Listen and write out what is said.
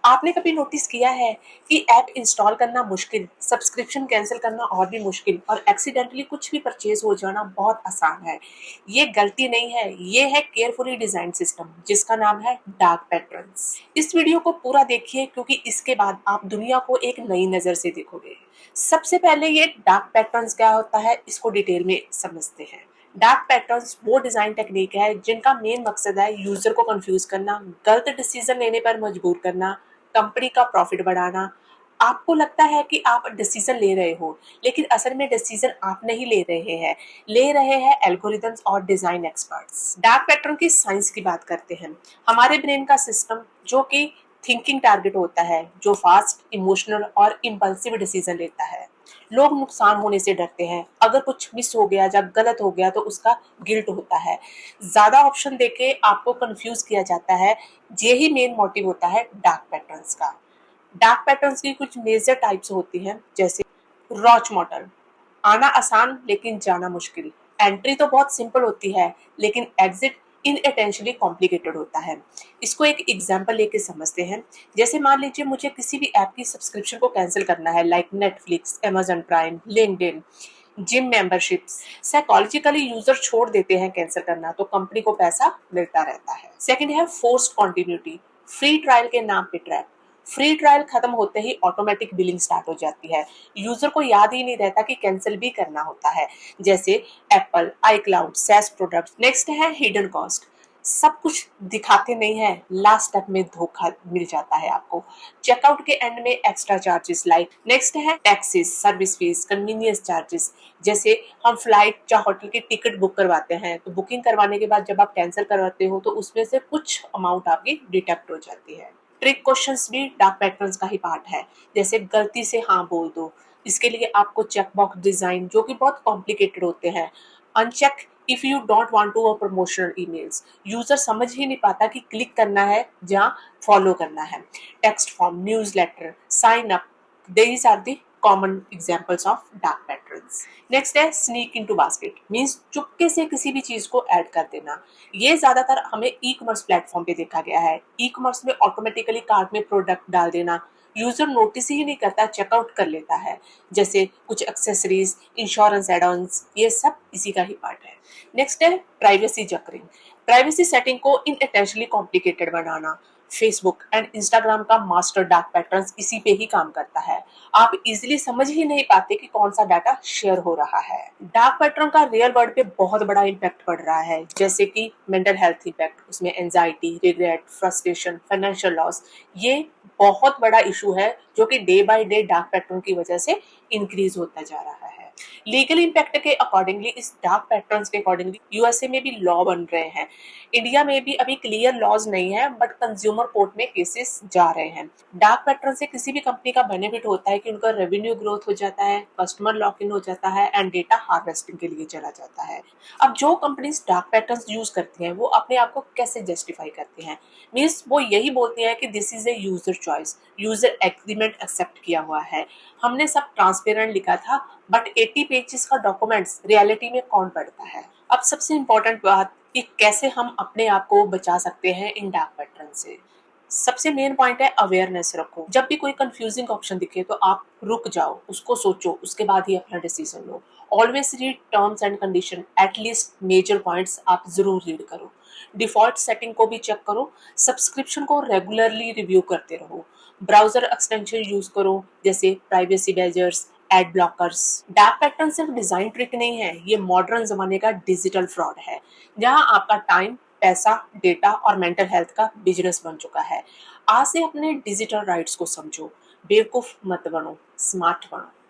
आपने कभी नोटिस किया है कि ऐप इंस्टॉल करना मुश्किल, सब्सक्रिप्शन कैंसिल करना और भी मुश्किल और एक्सीडेंटली कुछ भी परचेज हो जाना बहुत आसान है। ये गलती नहीं है, ये है केयरफुली डिजाइन सिस्टम जिसका नाम है डार्क पैटर्न्स। इस वीडियो को पूरा देखिए क्योंकि इसके बाद आप दुनिया को एक नई नजर से देखोगे। सबसे पहले ये डार्क पैटर्न्स क्या होता है इसको डिटेल में समझते हैं। डार्क पैटर्न्स वो डिजाइन टेक्निक है जिनका मेन मकसद है यूजर को कंफ्यूज करना, गलत डिसीजन लेने पर मजबूर करना, कंपनी का प्रॉफिट बढ़ाना। आपको लगता है कि आप डिसीजन ले रहे हो, लेकिन असल में डिसीजन आप नहीं ले रहे हैं एल्गोरिदम्स और डिजाइन एक्सपर्ट्स। डार्क पैटर्न की साइंस की बात करते हैं। हमारे ब्रेन का सिस्टम जो कि थिंकिंग टारगेट होता है, जो फास्ट, इमोशनल और इम्पल्सिव डिसीजन लेता है। लोग नुकसान होने से डरते हैं, अगर कुछ मिस हो गया या गलत हो गया तो उसका गिल्ट होता है। ज्यादा ऑप्शन देके आपको कंफ्यूज किया जाता है। यही मेन मोटिव होता है डार्क पैटर्न्स का। डार्क पैटर्न्स की कुछ मेजर टाइप्स होती हैं, जैसे रॉच मॉडल, आना आसान लेकिन जाना मुश्किल। एंट्री तो बहुत सिंपल होती है लेकिन एग्जिट इनअटेंशनली कॉम्प्लिकेटेड होता है। इसको एक एग्जांपल लेके समझते हैं। जैसे मान लीजिए मुझे किसी भी ऐप की सब्सक्रिप्शन को कैंसिल करना है, like Netflix, Amazon prime, LinkedIn, gym memberships. Psychologically user छोड़ देते हैं कैंसिल करना तो कंपनी को पैसा मिलता रहता है। सेकंड है फोर्स्ड कॉन्टिन्यूटी, फ्री ट्रायल के नाम पे ट्रैप। फ्री ट्रायल खत्म होते ही ऑटोमेटिक बिलिंग स्टार्ट हो जाती है। यूजर को याद ही नहीं रहता कि कैंसिल भी करना होता है, जैसे Apple, iCloud, SaaS products. Next है हिडन कॉस्ट, सब कुछ दिखाते नहीं है, लास्ट तक में धोखा मिल जाता है आपको। चेकआउट के एंड में एक्स्ट्रा चार्जेस लाइक। नेक्स्ट है taxes, service fees, convenience charges. जैसे हम फ्लाइट या होटल की टिकट बुक करवाते हैं तो बुकिंग करवाने के बाद जब आप कैंसिल करवाते हो तो उसमें से कुछ अमाउंट आपकी डिडक्ट हो जाती है। ट्रिक क्वेश्चंस भी डार्क पैटर्न्स का ही पार्ट है, जैसे गलती से हाँ बोल दो। इसके लिए आपको चेकबॉक्स डिजाइन जो कि बहुत कॉम्प्लिकेटेड होते हैं। Uncheck if you don't want to promotional emails, user समझ ही नहीं पाता कि क्लिक करना है या फॉलो करना है। Text form, newsletter, sign up, these are the common examples of dark patterns. Next है स्नीक इनटू बास्केट, मींस चुपके से किसी भी चीज को ऐड कर देना। ये ज्यादातर हमें ई कॉमर्स प्लेटफॉर्म पे देखा गया है। ई कॉमर्स में ऑटोमेटिकली कार्ट में प्रोडक्ट डाल देना, यूजर नोटिस ही नहीं करता, चेकआउट कर लेता है। जैसे कुछ एक्सेसरीज, इंश्योरेंस एड ऑन्स, ये सब इसी का ही पार्ट है। नेक्स्ट है प्राइवेसी जकरिंग, प्राइवेसी सेटिंग को इनअटेंशनली कॉम्प्लिकेटेड बनाना। फेसबुक एंड इंस्टाग्राम का मास्टर डार्क पैटर्न्स इसी पे ही काम करता है। आप इजीली समझ ही नहीं पाते कि कौन सा डाटा शेयर हो रहा है। डार्क पैटर्न का रियल वर्ल्ड पे बहुत बड़ा इम्पैक्ट पड़ रहा है, जैसे कि मेंटल हेल्थ इम्पैक्ट, उसमें anxiety, regret, frustration, financial loss. ये बहुत बड़ा इशू है जो कि day by day dark pattern की वजह से इंक्रीज होता जा रहा है। लीगल इम्पैक्ट के अकॉर्डिंगली, इस डार्क पैटर्न्स के अकॉर्डिंगली यूएसए में भी लॉ बन रहे हैं। इंडिया में भी अभी क्लियर लॉज नहीं है बट कंज्यूमर कोर्ट में केसेस जा रहे हैं। डार्क पैटर्न से किसी भी कंपनी का बेनिफिट होता है कि उनका रेवेन्यू ग्रोथ हो जाता है, कस्टमर लॉक इन हो जाता है एंड डेटा हार्वेस्टिंग के लिए चला जाता है। अब जो कंपनीज डार्क पैटर्न्स यूज करती हैं वो अपने आप को कैसे जस्टिफाई करती हैं, मीन्स वो यही बोलती हैं कि this is a user choice, user agreement accept किया हुआ है, हमने सब ट्रांसपेरेंट लिखा था। बट 80 पेजेस का डॉक्यूमेंट्स रियलिटी में कौन पढ़ता है। अब सबसे इम्पोर्टेंट बात कि कैसे हम अपने आप को बचा सकते हैं इन डार्क पैटर्न से। सबसे मेन पॉइंट है अवेयरनेस रखो। जब भी कोई कंफ्यूजिंग ऑप्शन दिखे तो आप रुक जाओ, उसको सोचो, उसके बाद ही अपना डिसीजन लो। Always read terms and condition, at least major points आप जरूर रीड करो। डिफॉल्ट सेटिंग को भी चेक करो। सब्सक्रिप्शन को रेगुलरली रिव्यू करते रहो। ब्राउजर एक्सटेंशन यूज करो, जैसे privacy badgers, ad blockers. Dark pattern सिर्फ डिजाइन ट्रिक नहीं है, ये मॉडर्न जमाने का डिजिटल फ्रॉड है जहां आपका टाइम, पैसा, डेटा और मेंटल हेल्थ का बिजनेस बन चुका है। आज से अपने डिजिटल राइट्स को समझो, बेवकूफ मत बनो, स्मार्ट बनो।